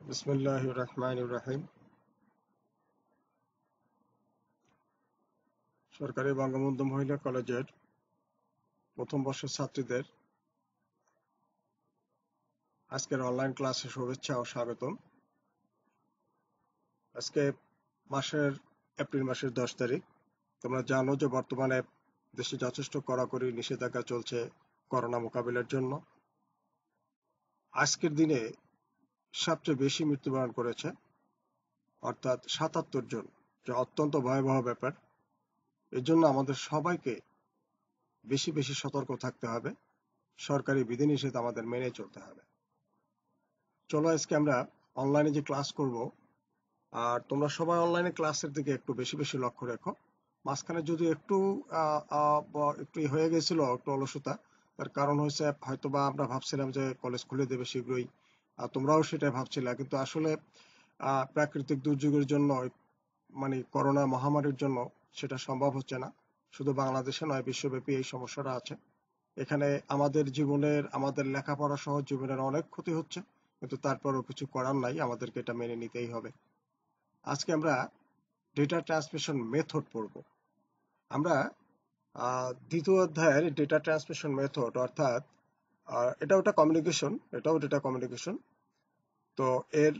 বিসমিল্লাহির রহমানির রহিম। সরকারি বঙ্গবন্ধু মহিলা কলেজের প্রথম বর্ষের ছাত্রীদের আজকের অনলাইন ক্লাসে শুভেচ্ছা ও স্বাগতম। আজকে এপ্রিল মাসের 10 তারিখ। তোমরা জানো যে বর্তমানে দেশে যথেষ্ট কড়াকড়ি নিষেধাজ্ঞা চলছে করোনা মোকাবিলার জন্য। আজকের দিনে সবচেয়ে বেশি মৃত্যুবরণ করেছে, অর্থাৎ ৭৭ জন, যা অত্যন্ত ভয়াবহ ব্যাপার। এর জন্য আমাদের সবাইকে বেশি বেশি সতর্ক থাকতে হবে। সরকারি বিধিনিষেধ আমাদের মেনে চলতে হবে। চলো আজকে আমরা অনলাইনে যে ক্লাস করব, আর তোমরা সবাই অনলাইনে ক্লাসের দিকে একটু বেশি বেশি লক্ষ্য রেখো। মাঝখানে যদি একটু হয়ে গেছিল, একটু অলসতা, তার কারণ হয়েছে হয়তোবা আমরা ভাবছিলাম যে কলেজ খুলে দেবে শীঘ্রই, আর তোমরাও সেটাই ভাবছিলে, কিন্তু আসলে প্রাকৃতিক দুর্যোগের জন্য, মানে করোনা মহামারীর জন্য সেটা সম্ভব হচ্ছে না। শুধু বাংলাদেশে নয়, বিশ্বব্যাপী এই সমস্যাটা আছে। এখানে আমাদের লেখাপড়া সহ জীবনের অনেক ক্ষতি হচ্ছে, কিন্তু তারপরও কিছু করার নাই, আমাদেরকে এটা মেনে নিতেই হবে। আজকে আমরা ডেটা ট্রান্সমিশন মেথড পড়ব। আমরা দ্বিতীয় অধ্যায়ের ডেটা ট্রান্সমিশন মেথড, অর্থাৎ এটাও ডেটা কমিউনিকেশন। তো এর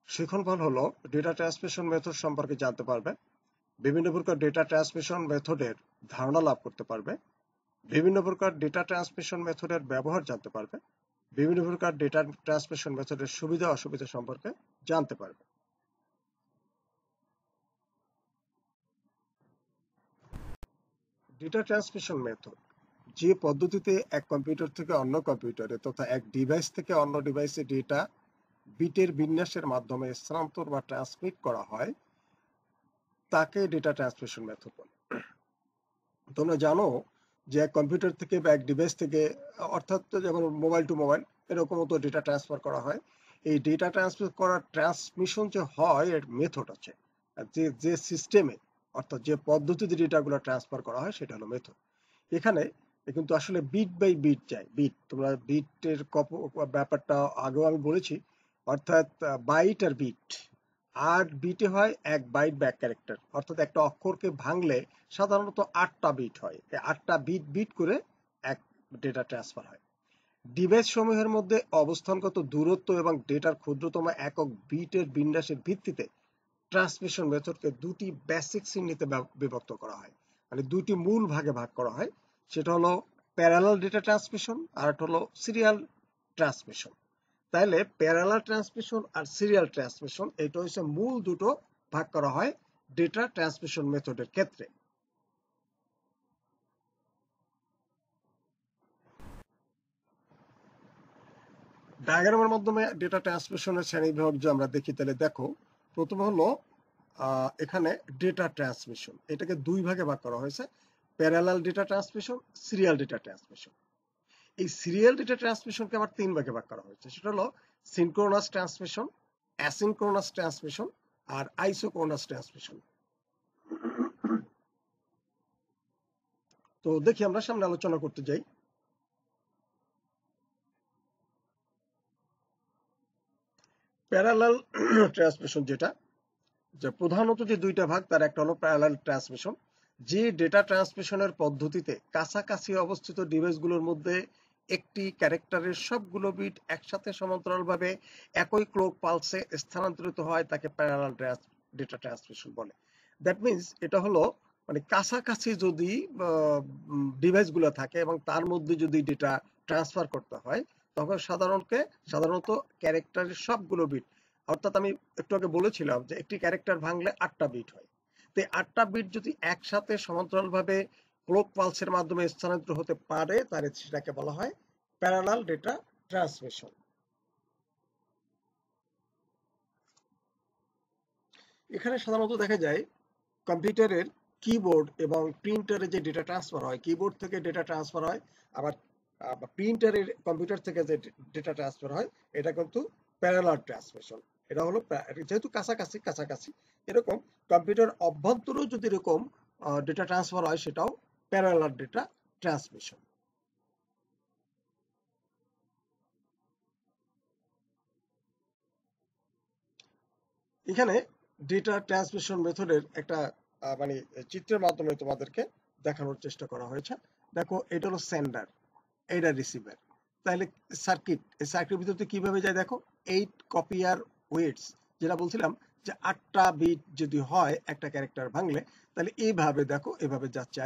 শিখনফল হলো ডেটা ট্রান্সমিশন মেথড সম্পর্কে জানতে পারবে, বিভিন্ন প্রকার ডেটা ট্রান্সমিশন মেথডের ধারণা লাভ করতে পারবে, বিভিন্ন প্রকার ডেটা ট্রান্সমিশন মেথডের ব্যবহার জানতে পারবে, বিভিন্ন প্রকার ডেটা ট্রান্সমিশন মেথডের সুবিধা অসুবিধা সম্পর্কে জানতে পারবে। ডেটা ট্রান্সমিশন মেথড যে পদ্ধতিতে এক কম্পিউটার থেকে অন্য কম্পিউটারে তথা এক ডিভাইস থেকে অন্য ডিভাইসে ডেটা বিটের বিন্যাসের মাধ্যমে স্থানান্তর বা ট্রান্সমিট করা হয়, তাকে ডেটা ট্রান্সমিশন মেথড বলে। তোমরা জানো যে এক কম্পিউটার থেকে বা এক ডিভাইস থেকে, অর্থাৎ যেমন মোবাইল টু মোবাইল, এরকম তো ডেটা ট্রান্সফার করা হয়। এই ডেটা ট্রান্সফার করার ট্রান্সমিশন যে হয়, এর মেথড আছে। আর যে সিস্টেমে, অর্থাৎ যে পদ্ধতিতে ডেটাগুলো ট্রান্সফার করা হয়, সেটা হলো মেথড। এখানে কিন্তু আসলে বিট বাই বিট যায়। তোমরা বিটের ব্যাপারটা আগেও আমি বলেছি, অর্থাৎ বাইট আর বিট। আর বিটে হয় 1 বাইট বা 1 ক্যারেক্টার, অর্থাৎ একটা অক্ষরকে ভাঙলে সাধারণত 8টা বিট হয়। এই 8টা বিট করে এক ডেটা ট্রান্সফার হয়। ডিভাইস সমূহের মধ্যে অবস্থানগত দূরত্ব এবং ডেটার ক্ষুদ্রতম একক বিটের বিন্যাসের ভিত্তিতে ট্রান্সমিশন মেথডকে দুটি বেসিক শ্রেণীতে বিভক্ত করা হয়, মানে দুটি মূল ভাগে ভাগ করা হয়। সেটা হলো প্যারালাল ডেটা ট্রান্সমিশন, আর একটা হলো সিরিয়াল ট্রান্সমিশন। তাইলে প্যারালাল ট্রান্সমিশন আর সিরিয়াল ট্রান্সমিশন, এটা হচ্ছে মূল দুটো ভাগ করা হয় ডেটা ট্রান্সমিশন মেথডের ক্ষেত্রে। ডায়াগ্রামের মাধ্যমে ডেটা ট্রান্সমিশনের শ্রেণীবিভাগ যে আমরা দেখি, তাহলে দেখো, প্রথমে হলো এখানে ডেটা ট্রান্সমিশন, এটাকে দুই ভাগে ভাগ করা হয়েছে, parallel data transmission, serial data transmission. এই সিরিয়াল ডেটা ট্রান্সমিশনকে আবার 3 ভাগে ভাগ করা হয়েছে, সেটা হলো সিনক্রোনাস ট্রান্সমিশন, অ্যাসিনক্রোনাস ট্রান্সমিশন আর আইসোক্রোনাস ট্রান্সমিশন। তো দেখি আমরা সামনে আলোচনা করতে যাই। প্যারালাল ট্রান্সমিশন যেটা, যে প্রধানত যে দুইটা ভাগ, তার একটা হলো প্যারালাল ট্রান্সমিশন, যে ডেটা ট্রান্সমিশনের পদ্ধতিতে কাছাকাছি অবস্থিত ডিভাইসগুলোর মধ্যে একটি ক্যারেক্টারের সবগুলো বিট একসাথে সমান্তরালভাবে একই ক্লক পালসে স্থানান্তরিত হয়, তাকে প্যারালাল ডেটা ট্রান্সমিশন বলে। দ্যাট মিনস এটা হলো, মানে কাছাকাছি যদি ডিভাইসগুলো থাকে এবং তার মধ্যে যদি ডেটা ট্রান্সফার করতে হয়, তখন সাধারণত ক্যারেক্টারের সবগুলো বিট, অর্থাৎ আমি একটু আগে বলেছিলাম যে একটি ক্যারেক্টার ভাঙলে 8টা বিট হয়। তো 8টা বিট যদি একসাথে সমান্তরালভাবে ক্লক পালসের মাধ্যমে স্থানান্তরিত হতে পারে, তাহলে সেটাকে বলা হয় প্যারালাল ডেটা ট্রান্সমিশন। এখানে সাধারণত দেখা যায় কম্পিউটারের কিবোর্ড এবং প্রিন্টারে যে ডেটা ট্রান্সফার হয়, কিবোর্ড থেকে ডেটা ট্রান্সফার হয়, আবার প্রিন্টারের কম্পিউটার থেকে যে ডেটা ট্রান্সফার হয়, এটা কিন্তু প্যারালাল ট্রান্সমিশন। এটা হলো যেহেতু কাছাকাছি এরকম কম্পিউটার অভ্যন্তরেও যদি এরকম ডেটা ট্রান্সফার হয়, সেটাও প্যারালাল ডেটা ট্রান্সমিশন। এখানে ডেটা ট্রান্সমিশন মেথডের একটা মানে চিত্রের মাধ্যমে তোমাদেরকে দেখানোর চেষ্টা করা হয়েছে। দেখো এটা হলো সেন্ডার, এটা রিসিভার। তাহলে সার্কিট, এই সার্কিটের ভিতরে কিভাবে যায় দেখো, 8 কপিয়ার ওয়েটস, যেটা বলছিলাম যে 8টা বিট যদি হয় একটা ক্যারেক্টার ভাঙলে, তাহলে এইভাবে দেখো এভাবে যাচ্ছে।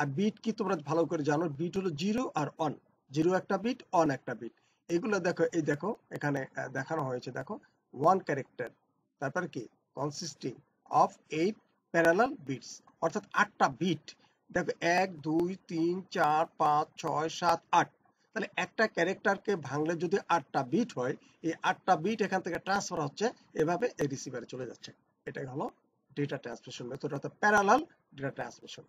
আর বিট কি তোমরা ভালো করে জানো, বিট হলো 0 আর 1, 0 একটা বিট, 1 একটা বিট। এগুলো দেখো, এই দেখো এখানে দেখানো হয়েছে, দেখো 1 ক্যারেক্টার, তারপরে কি কনসিস্টিং অফ 8 প্যারালাল বিটস, অর্থাৎ 8টা বিট। দেখো 1 2 3 4 5 6 7 8, তাহলে একটা ক্যারেক্টারকে ভাঙলে যদি 8টা বিট হয়, এই 8টা বিট এখান থেকে ট্রান্সফার হচ্ছে, এভাবে এই রিসিভারে চলে যাচ্ছে। এটাই হলো ডেটা ট্রান্সমিশন মেথড, অর্থাৎ প্যারালাল ডেটা ট্রান্সমিশন।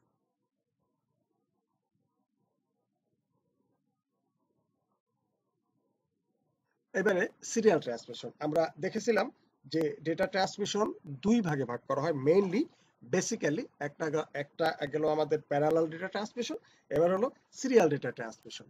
এবারে সিরিয়াল ট্রান্সমিশন আমরা দেখেছিলাম যে ডেটা ট্রান্সমিশন দুই ভাগে ভাগ করা হয় মেইনলি, বেসিক্যালি একটা একটা গেল আমাদের প্যারালাল ডেটা ট্রান্সমিশন, এবার হলো সিরিয়াল ডেটা ট্রান্সমিশন।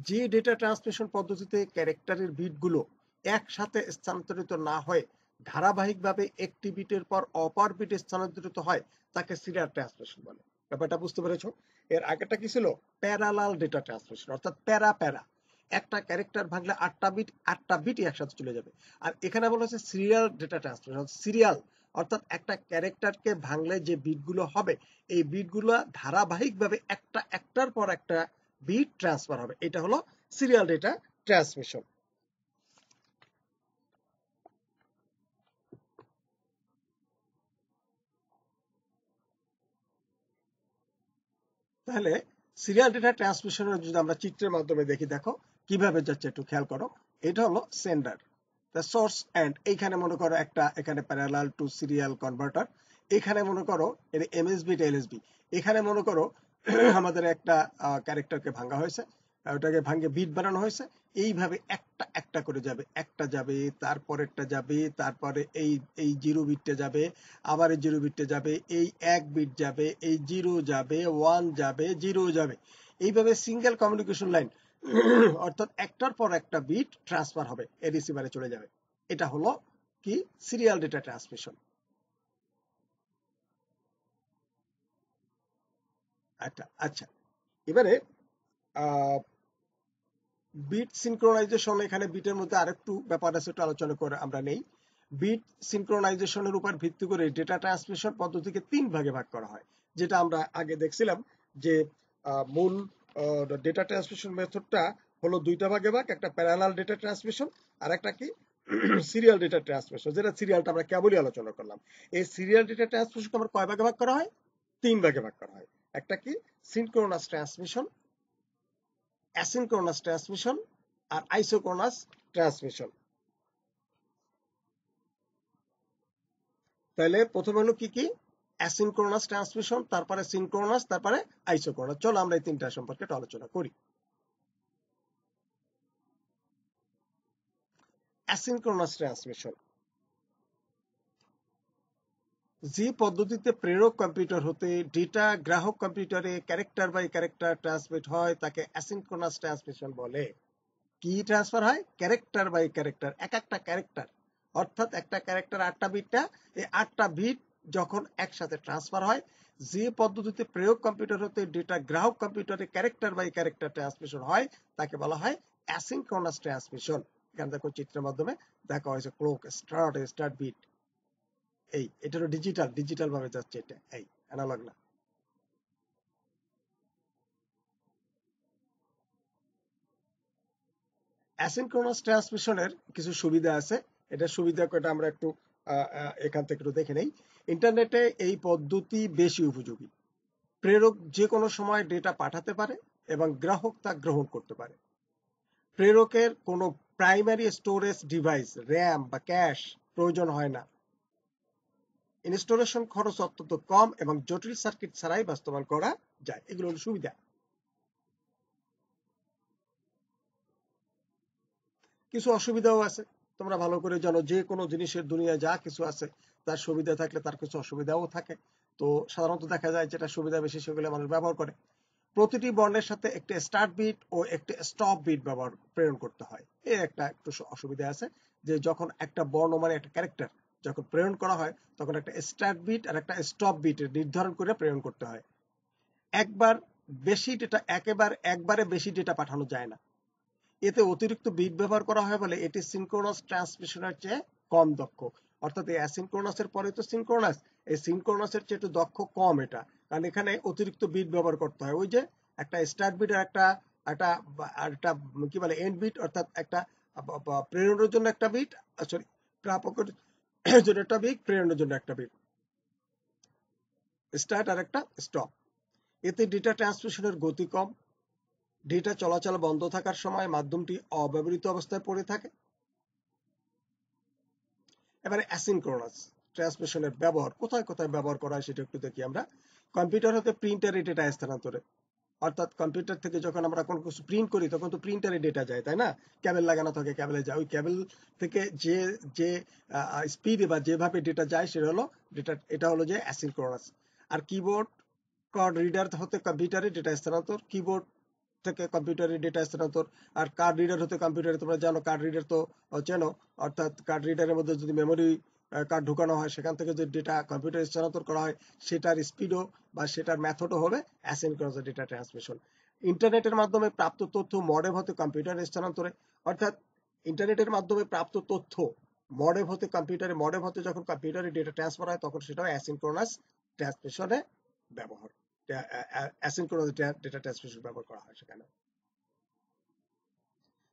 যে ডেটা ট্রান্সমিশন পদ্ধতিতে ক্যারেক্টারের বিটগুলো একসাথে স্থানান্তরিত না হয়ে ধারাবাহিকভাবে একটি বিটের পর অপর বিটে স্থানান্তরিত হয়, তাকে সিরিয়াল ট্রান্সমিশন বলে। ব্যাপারটা বুঝতে পেরেছো? এর আগেটা কি ছিল? প্যারালাল ডেটা ট্রান্সমিশন, অর্থাৎ প্যারা প্যারা, একটা ক্যারেক্টার ভাঙলে 8টা বিট, 8টা বিটই একসাথে চলে যাবে। আর এখানে বলা হচ্ছে সিরিয়াল ডেটা ট্রান্সমিশন, সিরিয়াল অর্থাৎ একটা ক্যারেক্টারকে ভাঙলে যে বিটগুলো হবে, এই বিটগুলো ধারাবাহিকভাবে একটা একটার পর একটা বিট ট্রান্সফার হবে, এটা হলো সিরিয়াল ডেটা ট্রান্সমিশন। তাহলে সিরিয়াল ডেটা ট্রান্সমিশনের যদি আমরা চিত্রের মাধ্যমে দেখি, দেখো কিভাবে যাচ্ছে একটু খেয়াল করো। এটা হলো সেন্ডার, দ্য সোর্স এন্ড, এইখানে মনে করো একটা এখানে প্যারালাল টু সিরিয়াল কনভার্টার, এখানে মনে করো এটা এমএসবি এটা এলএসবি, এখানে মনে করো আমাদের একটা ক্যারেক্টারকে ভাঙা হয়েছে, ওটাকে ভাঙে বিট বানানো হয়েছে, এইভাবে একটা একটা করে যাবে, একটা যাবে, তারপরেরটা যাবে, তারপরে এই এই 0 বিটটা যাবে, আবার এই 0 বিটটা যাবে, এই 1 বিট যাবে, এই 0 যাবে, 1 যাবে, 0 যাবে, এইভাবে সিঙ্গেল কমিউনিকেশন লাইন, অর্থাৎ একটার পর একটা বিট ট্রান্সফার হবে, এই রিসিভারে চলে যাবে। এটা হলো কি সিরিয়াল ডেটা ট্রান্সমিশন। আচ্ছা আচ্ছা, এবারে বিট সিনক্রোনাইজেশন, এখানে বিটের মধ্যে আরেকটু ব্যাপার আছে, একটু আলোচনা করে আমরা নেই। বিট সিনক্রোনাইজেশনের উপর ভিত্তি করে ডেটা ট্রান্সমিশন পদ্ধতিকে 3 ভাগে ভাগ করা হয়, যেটা আমরা আগে দেখছিলাম যে মূল ডেটা ট্রান্সমিশন মেথডটা হলো 2টা ভাগে ভাগ, একটা প্যারালাল ডেটা ট্রান্সমিশন আর একটা কি সিরিয়াল ডেটা ট্রান্সমিশন, যেটা সিরিয়ালটা আমরা কেবলই আলোচনা করলাম। এই সিরিয়াল ডেটা ট্রান্সমিশনকে আমরা কয় ভাগে ভাগ করা হয়? 3 ভাগে ভাগ করা হয়। একটা কি সিনক্রোনাস ট্রান্সমিশন, অ্যাসিনক্রোনাস ট্রান্সমিশন আর আইসোক্রোনাস ট্রান্সমিশন। তাহলে প্রথমে হলো কি কি? অ্যাসিনক্রোনাস ট্রান্সমিশন, তারপরে সিনক্রোনাস, তারপরে আইসোক্রোনাস। চলো আমরা এই তিনটা সম্পর্কে একটু আলোচনা করি। অ্যাসিনক্রোনাস ট্রান্সমিশন, যে পদ্ধতিতে প্রেরক কম্পিউটার হতে ডেটা গ্রাহক কম্পিউটারে ক্যারেক্টার বাই ক্যারেক্টার ট্রান্সমিট হয়, তাকে অ্যাসিনক্রোনাস ট্রান্সমিশন বলে। কি ট্রান্সফার হয়? ক্যারেক্টার বাই ক্যারেক্টার, এক একটা ক্যারেক্টার, অর্থাৎ একটা ক্যারেক্টার 8টা বিটটা, এই 8টা বিট যখন একসাথে ট্রান্সফার হয়, যে পদ্ধতিতে প্রয়োগ কম্পিউটার হতে ডেটা গ্রাহক কম্পিউটারে ক্যারেক্টার বাই ক্যারেক্টার ট্রান্সমিশন হয়, তাকে বলা হয় অ্যাসিনক্রোনাস ট্রান্সমিশন। এখানে দেখো চিত্রের মাধ্যমে দেখা হয়েছে ক্লক, স্টার্ট বিট, এটা হলো ডিজিটাল, ডিজিটাল ভাবে যাচ্ছে, এটা এই অ্যানালগ না। অ্যাসিনক্রোনাস ট্রান্সমিশনের কিছু সুবিধা আছে, এটা সুবিধা কয়টা আমরা একটু এখান থেকে একটু দেখে নেই। ইন্টারনেটে এই পদ্ধতি বেশি উপযোগী। প্রেরক যে কোনো সময় ডেটা পাঠাতে পারে এবং গ্রাহক তা গ্রহণ করতে পারে। প্রেরকের কোনো প্রাইমারি স্টোরেজ ডিভাইস, র্যাম বা ক্যাশ প্রয়োজন হয় না। ইনস্টলেশন খরচ অত্যন্ত কম এবং জটিল সার্কিট ছাড়াই বাস্তবায়ন করা যায়। এগুলো হলো সুবিধা। কিছু অসুবিধাও আছে, তোমরা ভালো করে জানো, যে কোনো জিনিসের দুনিয়ায় যা কিছু আছে তার সুবিধা থাকলে তার কিছু অসুবিধাও থাকে। তো সাধারণত দেখা যায় যেটা সুবিধা বেশি সেগুলো মানুষ ব্যবহার করে। প্রতিটি বর্ণের সাথে একটি স্টার্ট বিট ও একটি স্টপ বিট ব্যবহার প্রেরণ করতে হয়। এই একটা একটু অসুবিধা আছে, যে যখন একটা বর্ণ মানে একটা ক্যারেক্টার, যখন প্রেরণ করা হয় তখন একটা স্টার্ট বিট আর একটা স্টপ বিট নির্ধারণ করে প্রেরণ করতে হয়। একবারে বেশি ডেটা পাঠানো যায় না। এতে অতিরিক্ত বিট ব্যবহার করা হয় বলে এটি সিনক্রোনাস ট্রান্সমিশনের চেয়ে কম দক্ষ। অর্থাৎ এই অ্যাসিনক্রোনাসের পরে তো সিনক্রোনাস, এই সিনক্রোনাসের চেয়ে একটু দক্ষ কম এটা, কারণ এখানে অতিরিক্ত বিট ব্যবহার করতে হয়। ওই যে একটা স্টার্ট বিট আর একটা কি বলে এন্ড বিট, অর্থাৎ একটা প্রেরণের জন্য একটা বিট, সরি প্রাপকের জন্য একটা বিট, প্রেরণের জন্য একটা বিট, স্টার্ট আর একটা স্টপ। এতে ডেটা ট্রান্সমিশনের গতি কম, ডেটা চলাচল বন্ধ থাকার সময় মাধ্যমটি অব্যবহৃত অবস্থায় পড়ে থাকে। এবারে অ্যাসিনক্রোনাস ট্রান্সমিশনের ব্যবহার কোথায় কোথায় ব্যবহার করা হয় সেটা একটু দেখি আমরা। কম্পিউটার হতে প্রিন্টারে ডেটা স্থানান্তরে, অর্থাৎ কম্পিউটার থেকে যখন আমরা কোনো কিছু প্রিন্ট করি তখন তো প্রিন্টারে ডেটা যায়, তাই না? ক্যাবেল লাগানো থাকে, ক্যাবেলে যায়, ওই ক্যাবেল থেকে যে যে স্পিডে বা যেভাবে ডেটা যায় সেটা হলো ডেটা, এটা হলো যে অ্যাসিনক্রোনাস। আর কিবোর্ড কার্ড রিডার হতে কম্পিউটারে ডেটা স্থানান্তর, কিবোর্ড থেকে কম্পিউটারে ডেটা স্থানান্তর। আর কার্ড রিডার হতে কম্পিউটারে, তোমরা জানো কার্ড রিডার তো চেনো, অর্থাৎ কার্ড রিডারের মধ্যে যদি মেমোরি কার্ড ঢুকানো হয় সেখান থেকে যে ডেটা কম্পিউটারে স্থানান্তর করা হয় সেটার স্পিডও বা সেটার মেথডও হবে অ্যাসিনক্রোনাস ডেটা ট্রান্সমিশন। ইন্টারনেটের মাধ্যমে প্রাপ্ত তথ্য মডেম হতে কম্পিউটারে স্থানান্তরে, অর্থাৎ ইন্টারনেটের মাধ্যমে প্রাপ্ত তথ্য মডেম হতে কম্পিউটারে, মডেম হতে যখন কম্পিউটারে ডেটা ট্রান্সফার হয় তখন সেটাও অ্যাসিনক্রোনাস ট্রান্সমিশনে ব্যবহার, অ্যাসিনক্রোনাস ডেটা ট্রান্সমিশন ব্যবহার করা হয় সেখানে।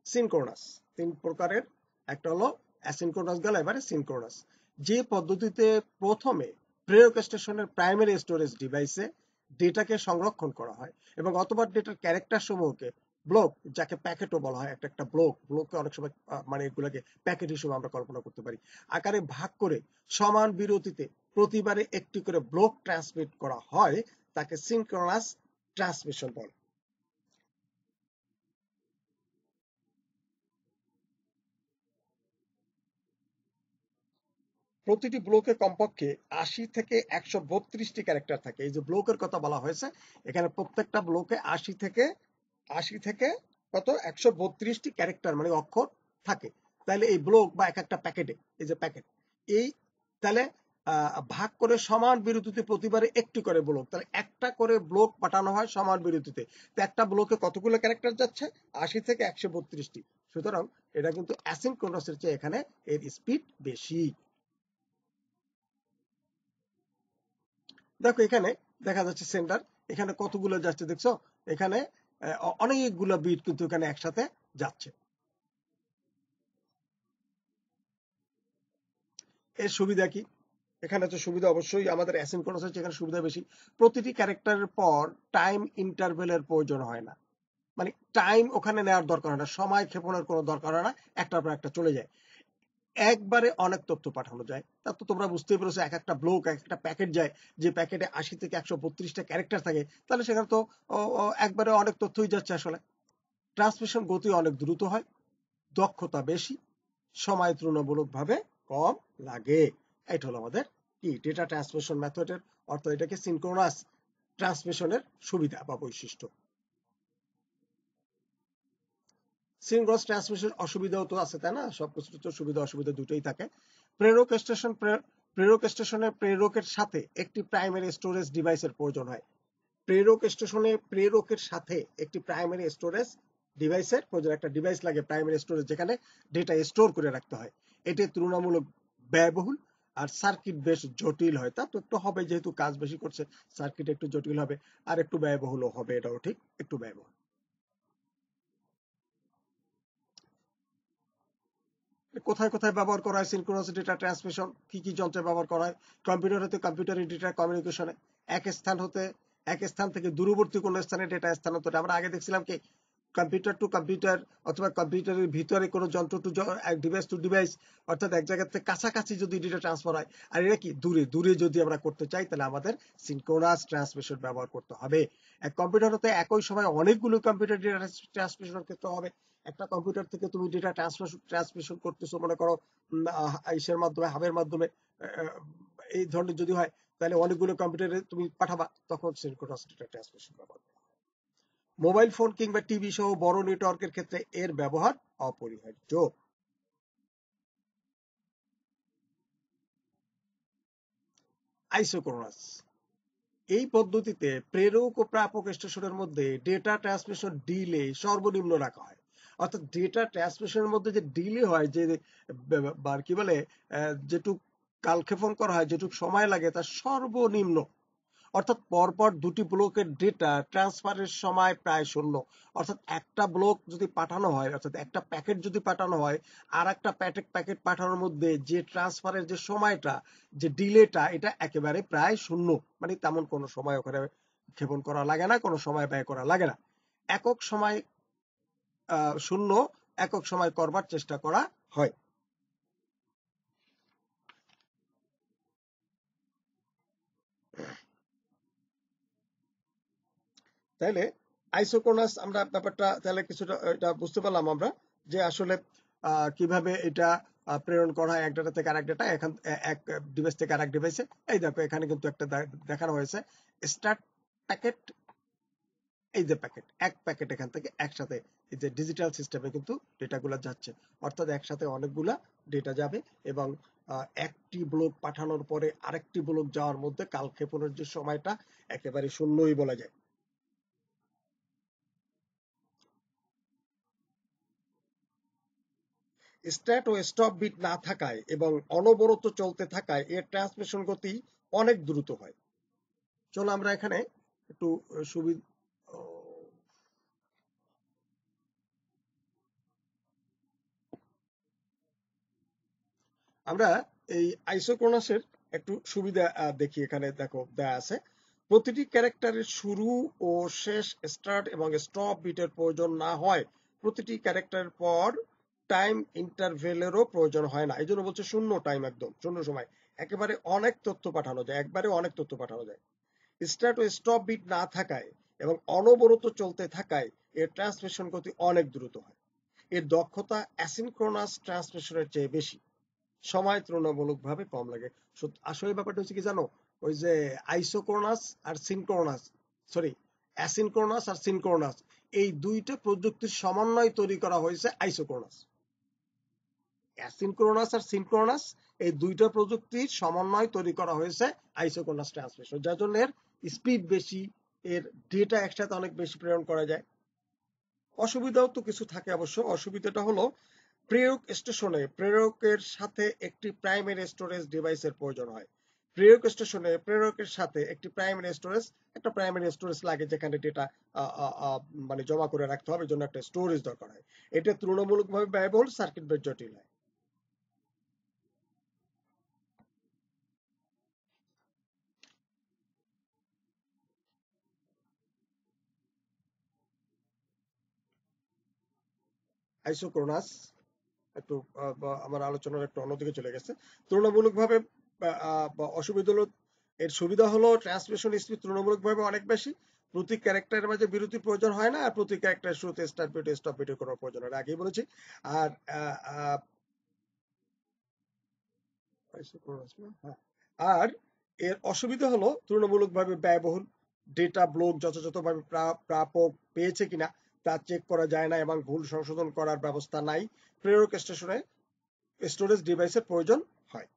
সিনক্রোনাস তিন প্রকারের, একটা হলো অ্যাসিনক্রোনাস গেল, এবারে সিনক্রোনাস। যে পদ্ধতিতে প্রথমে প্রেরক স্টেশনের প্রাইমারি স্টোরেজ ডিভাইসে ডেটাকে সংরক্ষণ করা হয় এবং অথবা ডেটার ক্যারেক্টার সমূহকে ব্লক, যাকে প্যাকেটও বলা হয়, একটা ব্লককে অনেক সময় মানে এগুলোকে প্যাকেট হিসেবে আমরা কল্পনা করতে পারি, আকারে ভাগ করে সমান বিরতিতে প্রতিবারে একটি করে ব্লক ট্রান্সমিট করা হয়, তাকে সিনক্রোনাস ট্রান্সমিশন বলে। প্রতিটি ব্লকে কমপক্ষে ৮০ থেকে ১৩২টি ক্যারেক্টার থাকে। এই যে ব্লকের কথা বলা হয়েছে, এখানে প্রত্যেকটা ব্লকে ৮০ থেকে কত ১৩২টি ক্যারেক্টার মানে অক্ষর থাকে। তাহলে এই ব্লক বা এক একটা প্যাকেটে, এই যে প্যাকেট, এই তাহলে ভাগ করে সমান বিরতিতে প্রতিবারে একটি করে ব্লক, তাহলে একটা করে ব্লক পাঠানো হয় সমান বিরতিতে। তো একটা ব্লকে কতগুলো ক্যারেক্টার যাচ্ছে? ৮০ থেকে ১৩২টি। সুতরাং এটা কিন্তু অ্যাসিনক্রোনাসের চেয়ে এখানে এর স্পিড বেশি। দেখো এখানে দেখা যাচ্ছে সেন্টার, এখানে কতগুলো যাচ্ছে দেখছো, এখানে অনেকগুলো বিট কিন্তু এখানে একসাথে যাচ্ছে। এর সুবিধা কি? এখানে তো সুবিধা অবশ্যই আমাদের অ্যাসিনক্রোনাস হচ্ছে, এখানে সুবিধা বেশি। প্রতিটি ক্যারেক্টারের পর টাইম ইন্টারভেলের প্রয়োজন হয় না, মানে টাইম ওখানে নেওয়ার দরকার হয় না, সময় ক্ষেপণের কোনো দরকার হয় না, একটার পর একটা চলে যায়, একবারে অনেক তথ্য পাঠানো যায়। তা তো তোমরা বুঝতেই পেরেছো, এক একটা ব্লক, এক একটা প্যাকেট যায়, যে প্যাকেটে ৮০ থেকে ১৩২টা ক্যারেক্টার থাকে, তাহলে সেখানে তো একবারে অনেক তথ্যই যাচ্ছে আসলে। ট্রান্সমিশন গতি অনেক দ্রুত হয়, দক্ষতা বেশি, সময় তুলনামূলকভাবে কম লাগে। এটা হলো আমাদের কি ডেটা ট্রান্সমিশন মেথডের, অর্থাৎ এটাকে সিনক্রোনাস ট্রান্সমিশনের সুবিধা বা বৈশিষ্ট্য। সিনক্রোনাস ট্রান্সমিশন অসুবিধাও তো আছে, তাই না? সবকিছু তো সুবিধা অসুবিধা দুটোই থাকে। প্রেরক স্টেশনে প্রেরকের সাথে একটি প্রাইমারি স্টোরেজ ডিভাইসের প্রয়োজন হয়। প্রেরকের সাথে একটি প্রাইমারি স্টোরেজ ডিভাইসের প্রয়োজন, একটা ডিভাইস লাগে প্রাইমারি স্টোরেজ, যেখানে ডেটা স্টোর করে রাখতে হয়। এটি তুলনামূলক ব্যয়বহুল আর সার্কিট বেশ জটিল হয়। তা তো একটু হবে, যেহেতু কাজ বেশি করছে সার্কিট একটু জটিল হবে আর একটু ব্যয়বহুলও হবে, এটাও ঠিক, একটু ব্যয়বহুল। কোথায় কোথায় ব্যবহার করা হয় সিনক্রোনাস ডেটা ট্রান্সমিশন? কি কি যন্ত্রে ব্যবহার করা হয়? কম্পিউটার হতে কম্পিউটার ডেটা কমিউনিকেশনে, এক স্থান থেকে দূরবর্তী কোনো স্থানে ডেটা স্থানান্তরে। আমরা আগে দেখছিলাম কি কম্পিউটার টু কম্পিউটার, অথবা কম্পিউটারের ভিতরে কোনো যন্ত্র টু ডিভাইস টু ডিভাইস, অর্থাৎ এক জায়গা থেকে কাছাকাছি যদি ডেটা ট্রান্সফার হয়। আর এটা কি দূরে দূরে যদি আমরা করতে চাই তাহলে আমাদের সিনক্রোনাস ট্রান্সমিশন ব্যবহার করতে হবে। এক কম্পিউটার হতে একই সময় অনেকগুলো কম্পিউটার ডেটা ট্রান্সমিশন করতে হবে। একটা কম্পিউটার থেকে তুমি ডেটা ট্রান্সমিশন করতেছো, মনে করো ইসের মাধ্যমে, হাবের মাধ্যমে, এই ধরনের যদি হয় তাহলে অনেকগুলো কম্পিউটারে তুমি পাঠাবা, তখন সিনক্রোনাস ডেটা ট্রান্সমিশন ব্যবহার। মোবাইল ফোন কিংবা টিভি সহ বড় নেটওয়ার্কের ক্ষেত্রে এর ব্যবহার অপরিহার্য। আইসোক্রোনাস। এই পদ্ধতিতে প্রেরক ও প্রাপক স্টেশনের মধ্যে ডেটা ট্রান্সমিশন ডিলে সর্বনিম্ন রাখা হয়। অর্থাৎ ডেটা ট্রান্সমিশনের মধ্যে যে ডিলে হয়, যে কি বলে যেটুক কালক্ষেপণ করা হয়, যেটুক সময় লাগে, তার সর্বনিম্ন। অর্থাৎ পরপর দুটি ব্লকের ডেটা ট্রান্সফারের সময় প্রায় শূন্য। অর্থাৎ একটা ব্লক যদি পাঠানো হয়, অর্থাৎ একটা প্যাকেট যদি পাঠানো হয়, আর একটা প্যাকেট পাঠানোর মধ্যে যে ট্রান্সফারের যে সময়টা, যে ডিলেটা, এটা একেবারে প্রায় শূন্য। মানে তেমন কোনো সময় ওখানে ক্ষেপণ করা লাগে না, কোনো সময় ব্যয় করা লাগে না। একক সময় শূন্য, একক সময় করবার চেষ্টা করা হয়। তাইলে আইসোক্রোনাস আমরা ব্যাপারটা তাহলে কিছুটা এটা বুঝতে পারলাম আমরা, যে আসলে কিভাবে এটা প্রেরণ করা হয় এক ডাটা থেকে আরেক ডাটা, এখন এক ডিভাইস থেকে আরেক ডিভাইসে। এই দেখো এখানে কিন্তু একটা দেখানো হয়েছে স্টার্ট প্যাকেট, এই যে প্যাকেট, এক প্যাকেট এখান থেকে একসাথে এই যে ডিজিটাল সিস্টেমে কিন্তু ডেটাগুলো যাচ্ছে। অর্থাৎ একসাথে অনেকগুলা ডেটা যাবে, এবং একটি ব্লক পাঠানোর পরে আরেকটি ব্লক যাওয়ার মধ্যে কালক্ষেপণের যে সময়টা একেবারে শূন্যই বলা যায়। স্টার্ট ও স্টপ বিট না থাকায় এবং অনবরত চলতে থাকায় এর ট্রান্সমিশন গতি অনেক দ্রুত হয়। চলো আমরা এখানে একটু সুবিধা, আমরা এই আইসোক্রোনাসের একটু সুবিধা দেখি। এখানে দেখো দেয়া আছে, প্রতিটি ক্যারেক্টারের শুরু ও শেষ স্টার্ট এবং স্টপ বিটের প্রয়োজন না হয়, প্রতিটি ক্যারেক্টারের পর টাইম ইন্টারভেলেরও প্রয়োজন হয় না। এই জন্য বলছে শূন্য টাইম, একদম শূন্য সময়, একেবারে অনেক তথ্য পাঠানো যায়, একবারে অনেক তথ্য পাঠানো যায়। স্টার্ট ও স্টপ বিট না থাকায় এবং অনবরত চলতে থাকায় এর ট্রান্সমিশন গতি অনেক দ্রুত হয়। এর দক্ষতা অ্যাসিনক্রোনাস ট্রান্সমিশনের চেয়ে বেশি, সময় তুলনামূলকভাবে কম লাগে। আসলে ব্যাপারটা হচ্ছে কি জানো, ওই যে আইসোক্রোনাস আর সিনক্রোনাস, সরি অ্যাসিনক্রোনাস আর সিনক্রোনাস, এই দুইটা প্রযুক্তির সমন্বয় তৈরি করা হয়েছে আইসোক্রোনাস। অ্যাসিনক্রোনাস আর সিনক্রোনাস, এই দুইটা প্রযুক্তির সমন্বয় তৈরি করা হয়েছে আইসোক্রোনাস ট্রান্সমিশন, যার জন্য এর স্পিড বেশি, এর ডেটা একসাথে অনেক বেশি প্রেরণ করা যায়। অসুবিধাও তো কিছু থাকে অবশ্য। অসুবিধাটা হলো প্রেরক স্টেশনে প্রেরকের সাথে একটি প্রাইমারি স্টোরেজ ডিভাইসের প্রয়োজন হয়। প্রেরক স্টেশনে প্রেরকের সাথে একটি প্রাইমারি স্টোরেজ লাগে, যেখানে ডেটা মানে জমা করে রাখতে হবে, জন্য একটা স্টোরেজ দরকার হয়। এটা তুলনামূলকভাবে ব্যয়বহুল, সার্কিট বেশ জটিল হয়। আইসোক্রোনাস একটু আমার আলোচনার একটু অন্যদিকে চলে গেছে। তুলনামূলকভাবে অসুবিধা হলো, এর সুবিধা হলো ট্রান্সমিশন স্পিড তুলনামূলকভাবে অনেক বেশি, প্রতি ক্যারেক্টারের মাঝে বিরতির প্রয়োজন হয় না, আর প্রতি ক্যারেক্টারের শুরুতে স্টার্ট বিট স্টপ বিটের কোনো প্রয়োজন হয় না, আগেই বলেছি। আর হ্যাঁ, আর এর অসুবিধা হলো তুলনামূলকভাবে ব্যয়বহুল, ডেটা ব্লক যথাযথভাবে প্রাপক পেয়েছে কিনা তা চেক করা যায় না, এবং ভুল সংশোধন করার ব্যবস্থা নাই। প্রেরক স্টেশনে স্টোরেজ ডিভাইসের প্রয়োজন হয়।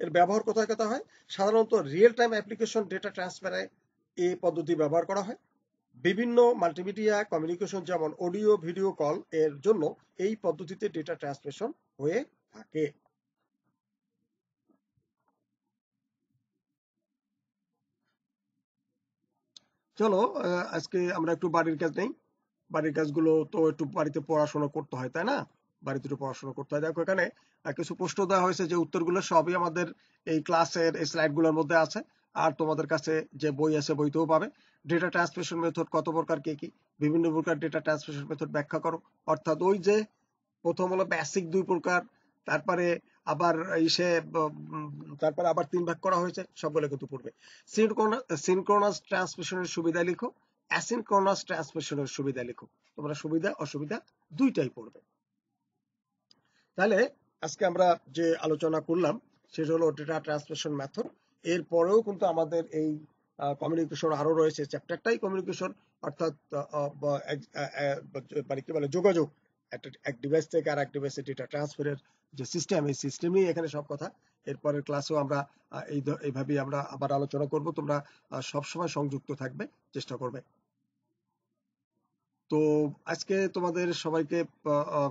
এর ব্যবহার কোথায় কোথায় হয়? সাধারণত রিয়েল টাইম অ্যাপ্লিকেশন ডেটা ট্রান্সফারে এই পদ্ধতি ব্যবহার করা হয়। বিভিন্ন মাল্টিমিডিয়া কমিউনিকেশন যেমন অডিও ভিডিও কল এর জন্য এই পদ্ধতিতে ডেটা ট্রান্সমিশন হয়ে থাকে। চলো আজকে আমরা একটু বাড়ির কাজ নেই। বাড়ির কাজগুলো তো একটু বাড়িতে পড়াশোনা করতে হয়, তাই না? বাড়িতে একটু পড়াশোনা করতে হয়। দেখো এখানে কিছু প্রশ্ন দেওয়া হয়েছে, যে উত্তরগুলো সবই আমাদের এই ক্লাসের এই স্লাইডগুলোর মধ্যে আছে, আর তোমাদের কাছে যে বই আছে বইতেও পাবে। ডেটা ট্রান্সমিশন মেথড কত প্রকার, কি কি? বিভিন্ন প্রকার ডেটা ট্রান্সমিশন মেথড ব্যাখ্যা করো। অর্থাৎ ওই যে প্রথম হলো বেসিক 2 প্রকার, তারপরে আবার ইসে তারপরে আবার 3 ভাগ করা হয়েছে, সবগুলো কিন্তু পড়বে। সিনক্রোনাস ট্রান্সমিশনের সুবিধা লিখো, অ্যাসিনক্রোনাস ট্রান্সমিশনের সুবিধা লিখো। তোমরা সুবিধা অসুবিধা দুইটাই পড়বে। তাহলে আজকে আমরা যে আলোচনা করলাম সেটা হলো ডেটা ট্রান্সমিশন মেথড। এরপরেও কিন্তু আমাদের এই কমিউনিকেশন আরো রয়েছে, চ্যাপ্টারটাই কমিউনিকেশন, অর্থাৎ মানে কি বলে যোগাযোগ, এক ডিভাইস থেকে আর এক ডিভাইসে ডেটা ট্রান্সফারের যে সিস্টেম, এই সিস্টেমই এখানে সব কথা। এরপরের ক্লাসেও আমরা এইভাবেই আমরা আবার আলোচনা করব। তোমরা সবসময় সংযুক্ত থাকবে, চেষ্টা করবে। তো আজকে তোমাদের সবাইকে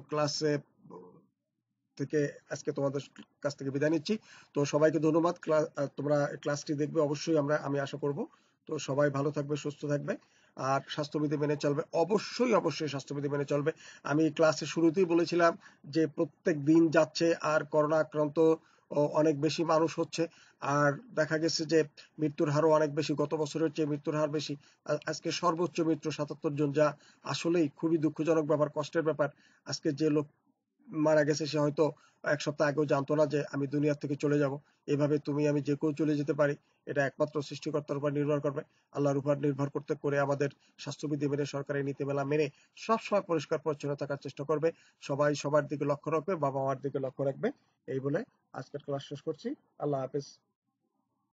ক্লাসে থেকে আজকে তোমাদের কাছ থেকে বিদায় নিচ্ছি। তো সবাইকে ধন্যবাদ। তোমরা ক্লাসটি দেখবে অবশ্যই, আমি আশা করব। তো সবাই ভালো থাকবে, সুস্থ থাকবে, আর স্বাস্থ্যবিধি মেনে চলবে। অবশ্যই স্বাস্থ্যবিধি মেনে চলবে। আমি ক্লাসের শুরুতেই বলেছিলাম যে প্রত্যেক দিন যাচ্ছে আর করোনা আক্রান্ত অনেক বেশি মানুষ হচ্ছে, আর দেখা গেছে যে মৃত্যুর হারও অনেক বেশি, গত বছরের চেয়ে মৃত্যুর হার বেশি। আজকে সর্বোচ্চ মৃত্যু ৭৭ জন, যা আসলেই খুবই দুঃখজনক ব্যাপার, কষ্টের ব্যাপার। আজকে যে লোক মারা গেছে সে হয়তো এক সপ্তাহ আগেও জানতো না যে আমি দুনিয়ার থেকে চলে যাব। এভাবে তুমি আমি যে কেউ চলে যেতে পারি, এটা একমাত্র সৃষ্টিকর্তার উপর নির্ভর করবে, আল্লাহর উপর নির্ভর করতে করে আমাদের স্বাস্থ্যবিধি মেনে, সরকারি নীতিমালা মেনে সবসময় পরিষ্কার পরিচ্ছন্ন থাকার চেষ্টা করবে। সবাই সবার দিকে লক্ষ্য রাখবে, বাবা মার দিকে লক্ষ্য রাখবে। এই বলে আজকের ক্লাস শেষ করছি। আল্লাহ হাফেজ।